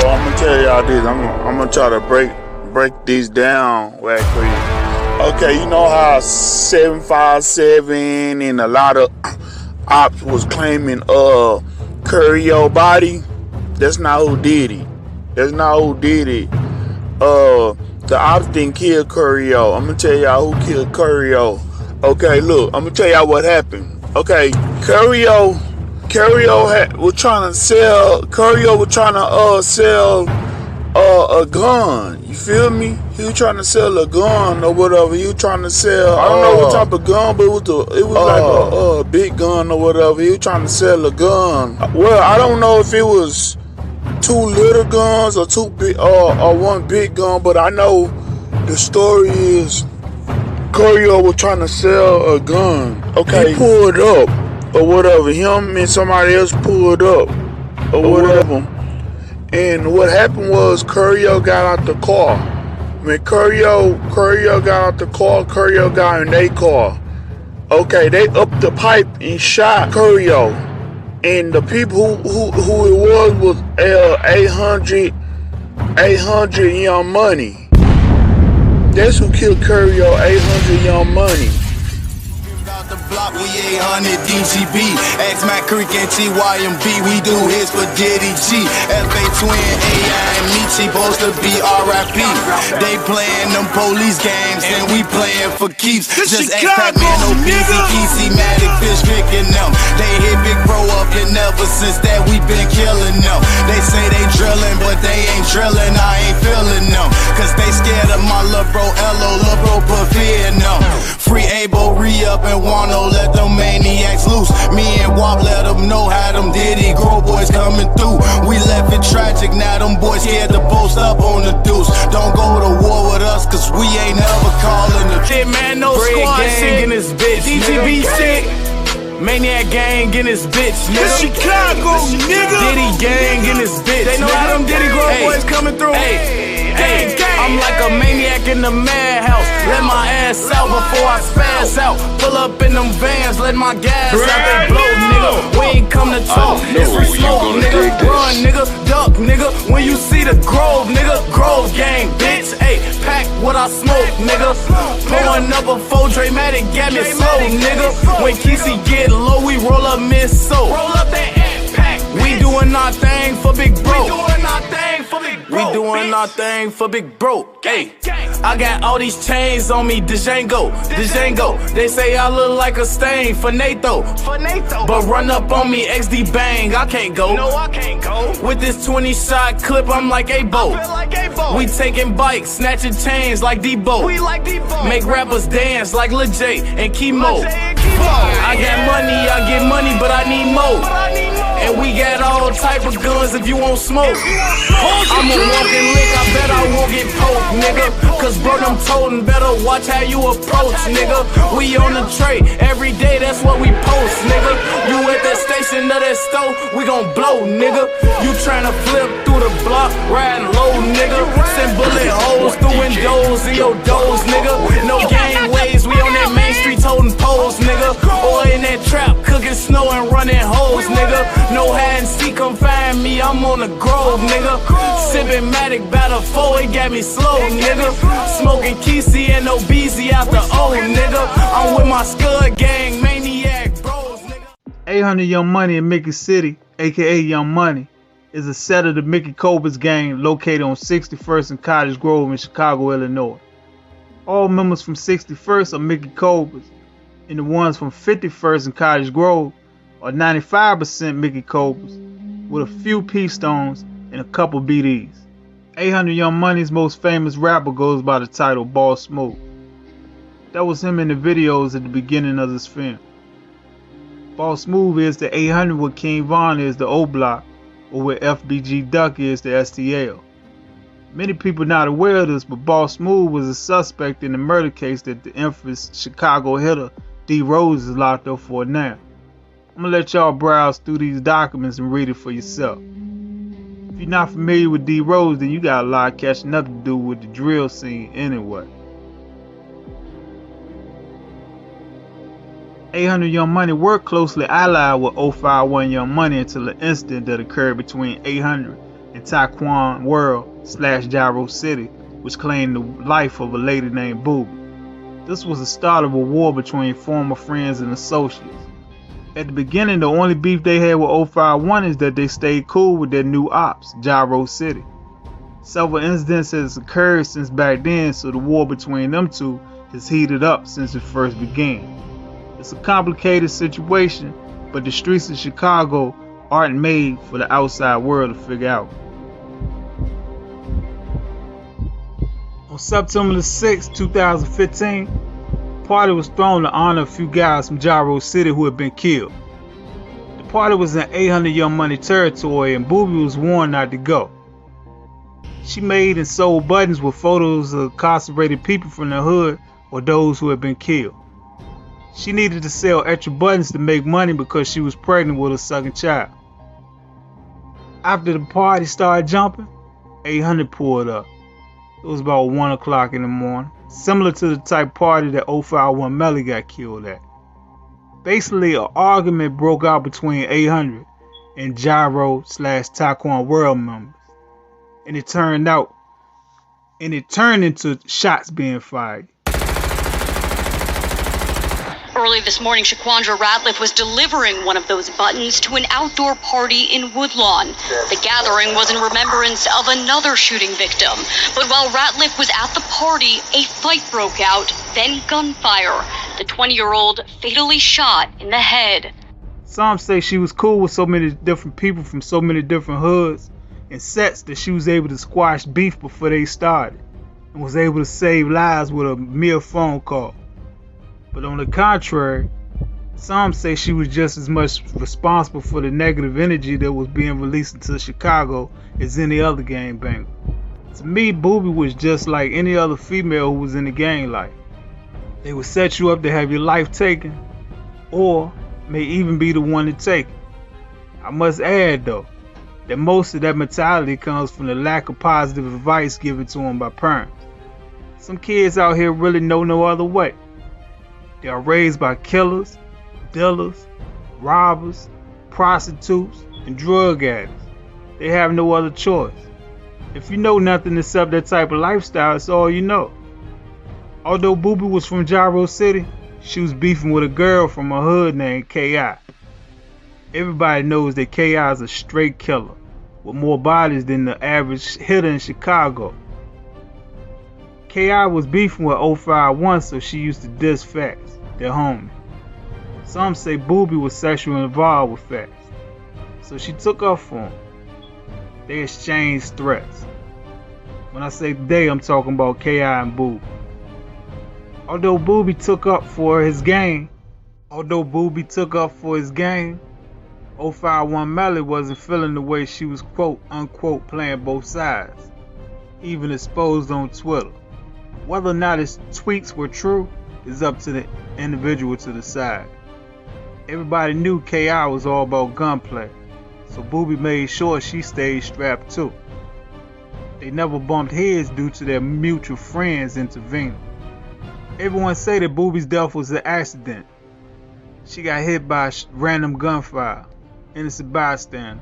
I'm gonna tell y'all this. I'm gonna try to break these down right quick. Okay, you know how 757 and a lot of ops was claiming CHIRAQ body? That's not who did it. That's not who did it. The ops didn't kill CHIRAQ. I'm gonna tell y'all who killed CHIRAQ. Okay, look, I'm gonna tell y'all what happened. Okay, CHIRAQ was trying to sell. CHIRAQ was trying to sell a gun. You feel me? He was trying to sell a gun or whatever. He was trying to sell. I don't know what type of gun, but it was like a big gun or whatever. He was trying to sell a gun. Well, I don't know if it was 2 little guns or 2 big or 1 big gun, but I know the story is CHIRAQ was trying to sell a gun. Okay, he pulled up or whatever. Him and somebody else pulled up or whatever. And what happened was CHIRAQ got out the car. When CHIRAQ got out the car, CHIRAQ got in their car. Okay, they upped the pipe and shot CHIRAQ. And the people who it was 800 Young Money. That's who killed CHIRAQ, 800 Young Money. The block, we 800 DGB, X Mac Creek and TYMB, we do hits for Diddy G, FA Twin, AI and me, supposed to be RIP. They playing them police games and we playing for keeps. Just X Pac-Man, no busy, Easy Matic, Fish picking them. They hit Big Bro up and ever since that we been killing them. They say they drilling, but they ain't drilling, I ain't feeling them. Cause they scared of my lil' bro, L.O. lil' bro put fear in them. Free Abo, re-up and Wano, let them maniacs loose. Me and Wop let them know how them Diddy Grow boys coming through. We left it tragic, now them boys scared to post up on the deuce. Don't go to war with us, cause we ain't never calling the shit, man, no squad shit in this bitch. DGB sick, Maniac gang in this bitch, nigga. Chicago, nigga. Diddy gang in this bitch. They know how them Diddy Grow boys coming through. Hey, I'm like a maniac in the madhouse. Let my ass out before I spaz out. Pull up in them vans, let my gas out. They blow, nigga. We ain't come to talk. It's for smoke, nigga. Run, nigga. Duck, nigga. When you see the Grove, nigga. Grove gang, bitch. Hey, pack what I smoke, nigga. Pulling up a 4 Dramatic, got me slow, nigga. When Kesey get low, we roll up miss so. Roll up that pack. We doing our thing for Big Bro. We doing our thing for Big Bro. We doing our thing for Big Bro. Hey, I got all these chains on me, Django. They say I look like a stain for Natho. But run up on me, XD bang, I can't go. No, I can't go. With this 20-shot clip, I'm like A-Bo. We taking bikes, snatching chains like Debo. We like Debo. Make rappers dance like Lil J and Chemo. I got money, I get money, but I need more. And we got all type of guns if you want smoke. I'm a walking lick, I bet I won't get poked, nigga. Cause bro, them totin', better watch how you approach, nigga. We on the tray, every day, that's what we post, nigga. You at that station of that stove, we gon' blow, nigga. You tryna flip through the block, riding low, nigga. Send bullet holes through windows in your doors, nigga. No gangways, we on that main street holding poles, nigga. Or in that trap, cooking snow and running hoes, nigga. No hide and seek, come find me, I'm on the Grove, nigga. Sippin' Matic by the 4, it got me slow, nigga. Smoking Kesey and OBZ out the O, nigga. I'm with my Scud gang, Maniac bros, nigga. 800 Young Money in Mickey City, aka Young Money, is a set of the Mickey Cobras gang located on 61st and Cottage Grove in Chicago, Illinois. All members from 61st are Mickey Cobras, and the ones from 51st and Cottage Grove are 95% Mickey Cobras, with a few P-Stones and a couple BDs. 800 Young Money's most famous rapper goes by the title Boss Smooth. That was him in the videos at the beginning of this film. Boss Smooth is the 800 where King Von is the O-Block, or where FBG Duck is the STL. Many people not aware of this, but Boss Smooth was a suspect in the murder case that the infamous Chicago hitter D Rose is locked up for now. I'm gonna let y'all browse through these documents and read it for yourself. If you're not familiar with D Rose, then you got a lot catching up to do with the drill scene anyway. 800 Young Money worked closely allied with 051 Young Money until an incident that occurred between 800 and Taekwon World / Gyro City, which claimed the life of a lady named Booby. This was the start of a war between former friends and associates. At the beginning, the only beef they had with 051 is that they stayed cool with their new ops, Gyro City. Several incidents has occurred since back then, so the war between them two has heated up since it first began. It's a complicated situation, but the streets of Chicago aren't made for the outside world to figure out. On September the 6th, 2015, a party was thrown to honor a few guys from Gyro City who had been killed. The party was in 800 Young Money territory and Booby was warned not to go. She made and sold buttons with photos of incarcerated people from the hood or those who had been killed. She needed to sell extra buttons to make money because she was pregnant with a second child. After the party started jumping, 800 pulled up. It was about 1 o'clock in the morning, similar to the type party that 051 Melly got killed at. Basically, an argument broke out between 800 and Gyro / Taekwon World members. And it turned into shots being fired. Early this morning, Shaquandra Ratliff was delivering one of those buttons to an outdoor party in Woodlawn. The gathering was in remembrance of another shooting victim. But while Ratliff was at the party, a fight broke out, then gunfire. The 20-year-old fatally shot in the head. Some say she was cool with so many different people from so many different hoods and sets that she was able to squash beef before they started and was able to save lives with a mere phone call. But on the contrary, some say she was just as much responsible for the negative energy that was being released into Chicago as any other gangbanger. To me, Booby was just like any other female who was in the gang life. They would set you up to have your life taken, or may even be the one to take it. I must add though, that most of that mentality comes from the lack of positive advice given to them by parents. Some kids out here really know no other way. They are raised by killers, dealers, robbers, prostitutes, and drug addicts. They have no other choice. If you know nothing except that type of lifestyle, it's all you know. Although Booby was from Gyro City, she was beefing with a girl from a hood named K.I. Everybody knows that K.I. is a straight killer with more bodies than the average hitter in Chicago. K.I. was beefing with 051, so she used to diss Facts, their homie. Some say Booby was sexually involved with Facts, so she took up for him. They exchanged threats. When I say they, I'm talking about K.I. and Booby. Although Booby took up for his gang, 051 Melly wasn't feeling the way she was quote unquote playing both sides, even exposed on Twitter. Whether or not his tweets were true is up to the individual to decide. Everybody knew K.I. was all about gunplay, so Booby made sure she stayed strapped too. They never bumped heads due to their mutual friends intervening. Everyone say that Booby's death was an accident. She got hit by random gunfire, innocent bystander.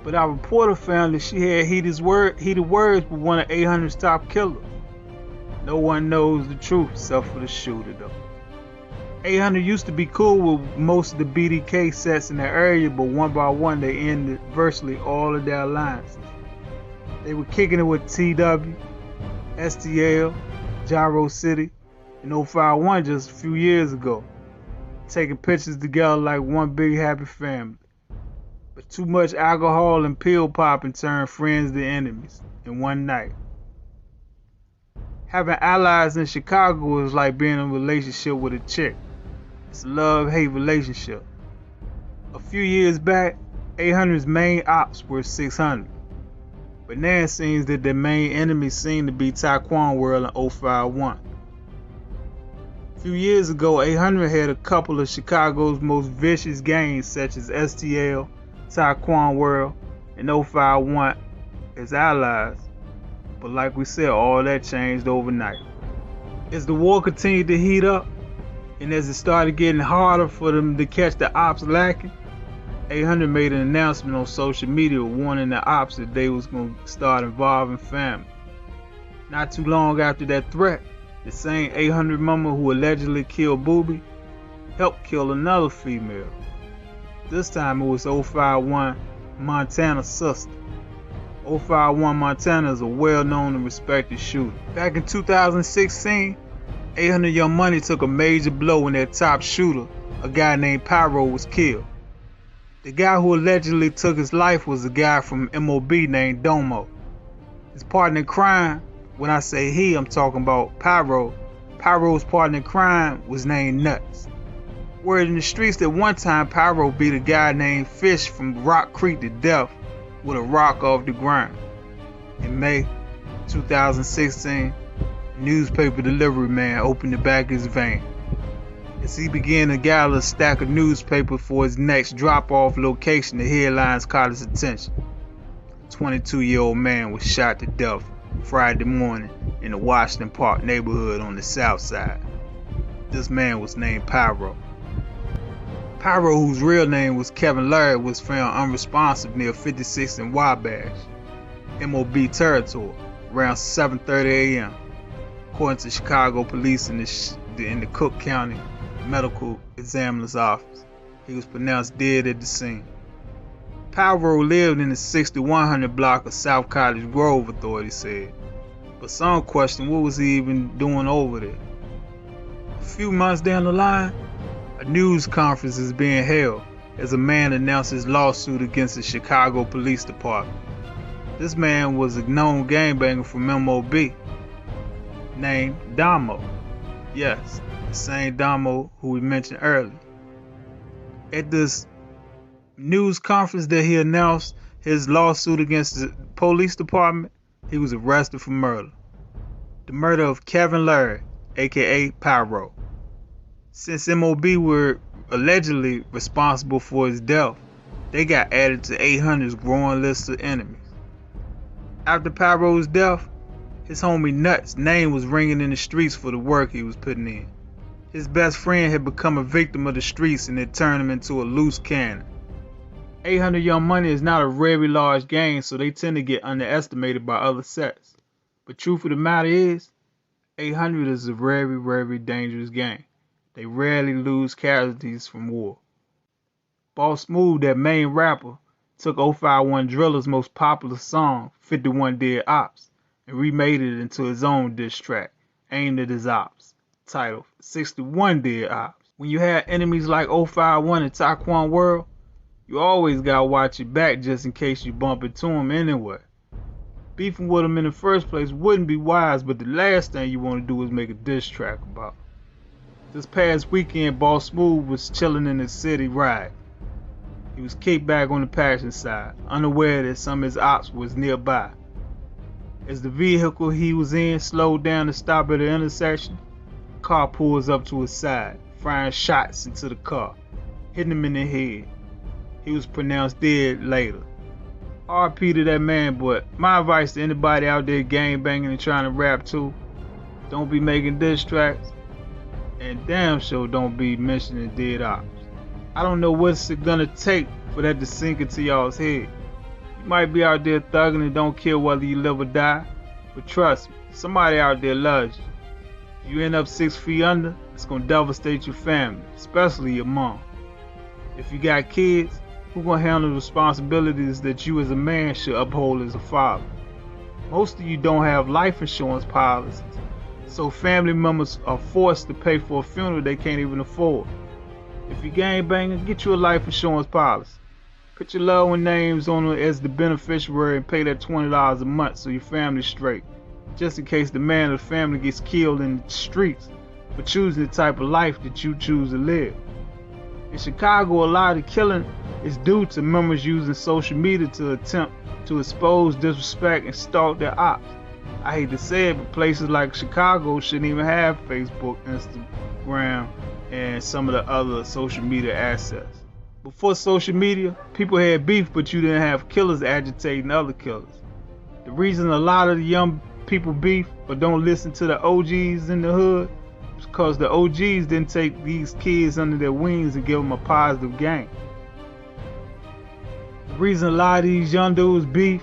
But our reporter found that she had heated words with one of 800's top killers. No one knows the truth except for the shooter though. 800 used to be cool with most of the BDK sets in the area, but one by one they ended virtually all of their alliances. They were kicking it with TW, STL, Gyro City, and 051 just a few years ago, taking pictures together like one big happy family. But too much alcohol and pill popping turned friends to enemies in one night. Having allies in Chicago is like being in a relationship with a chick. It's a love-hate relationship. A few years back, 800's main ops were 600. But now it seems that their main enemies seem to be Taekwon World and 051. A few years ago, 800 had a couple of Chicago's most vicious gangs such as STL, Taekwon World, and 051 as allies. But like we said, all that changed overnight. As the war continued to heat up, and as it started getting harder for them to catch the ops lacking, 800 made an announcement on social media warning the ops that they was going to start involving family. Not too long after that threat, the same 800 member who allegedly killed Booby helped kill another female. This time it was 051 Montana's sister. 051 Montana is a well-known and respected shooter. Back in 2016, 800 Young Money took a major blow when their top shooter, a guy named Pyro, was killed. The guy who allegedly took his life was a guy from MOB named Domo. His partner in crime, when I say he, I'm talking about Pyro. Pyro's partner in crime was named Nuts. Word in the streets that one time Pyro beat a guy named Fish from Rock Creek to death with a rock off the ground. In May 2016, a newspaper delivery man opened the back of his van. As he began to gather a stack of newspaper for his next drop-off location, the headlines caught his attention. A 22-year-old man was shot to death Friday morning in the Washington Park neighborhood on the south side. This man was named Pyro. Pyro, whose real name was Kevin Laird, was found unresponsive near 56th and Wabash, MOB territory, around 7:30 a.m. According to Chicago police in the Cook County Medical Examiner's office, he was pronounced dead at the scene. Pyro lived in the 6100 block of South Cottage Grove, authorities said, but some question what was he even doing over there. A few months down the line, a news conference is being held as a man announced his lawsuit against the Chicago Police Department. This man was a known gangbanger from MOB named Domo. Yes, the same Domo who we mentioned earlier. At this news conference that he announced his lawsuit against the police department, he was arrested for murder. The murder of Kevin Laird, aka Pyro. Since MOB were allegedly responsible for his death, they got added to 800's growing list of enemies. After Pyro's death, his homie Nuts' name was ringing in the streets for the work he was putting in. His best friend had become a victim of the streets and had turned him into a loose cannon. 800 Young Money is not a very large gang, so they tend to get underestimated by other sets. But truth of the matter is, 800 is a very, very dangerous gang. They rarely lose casualties from war. Boss Smooth, that main rapper, took 051 Driller's most popular song, 51 Dead Ops, and remade it into his own diss track, aimed at his ops, titled 61 Dead Ops. When you have enemies like 051 and Taquan World, you always gotta watch your back just in case you bump into them anyway. Beefing with them in the first place wouldn't be wise, but the last thing you want to do is make a diss track about. This past weekend, Boss Smooth was chilling in the city ride. He was kicked back on the passenger side, unaware that some of his ops was nearby. As the vehicle he was in slowed down to stop at the intersection, the car pulls up to his side, firing shots into the car, hitting him in the head. He was pronounced dead later. RP to that man, but my advice to anybody out there gang banging and trying to rap too, don't be making diss tracks, and damn sure don't be mentioning dead ops. I don't know what's it gonna take for that to sink into y'all's head. You might be out there thugging and don't care whether you live or die, but trust me, somebody out there loves you. If you end up 6 feet under, it's gonna devastate your family, especially your mom. If you got kids, who's gonna handle the responsibilities that you as a man should uphold as a father? Most of you don't have life insurance policies, so family members are forced to pay for a funeral they can't even afford. If you gangbanging, get you a life insurance policy. Put your loved one names on it as the beneficiary and pay that $20 a month so your family's straight, just in case the man of the family gets killed in the streets for choosing the type of life that you choose to live. In Chicago, a lot of the killing is due to members using social media to attempt to expose, disrespect, and stalk their ops. I hate to say it, but places like Chicago shouldn't even have Facebook, Instagram, and some of the other social media assets. Before social media, people had beef, but you didn't have killers agitating other killers. The reason a lot of the young people beef but don't listen to the OGs in the hood is because the OGs didn't take these kids under their wings and give them a positive game. reason a lot of these young dudes beef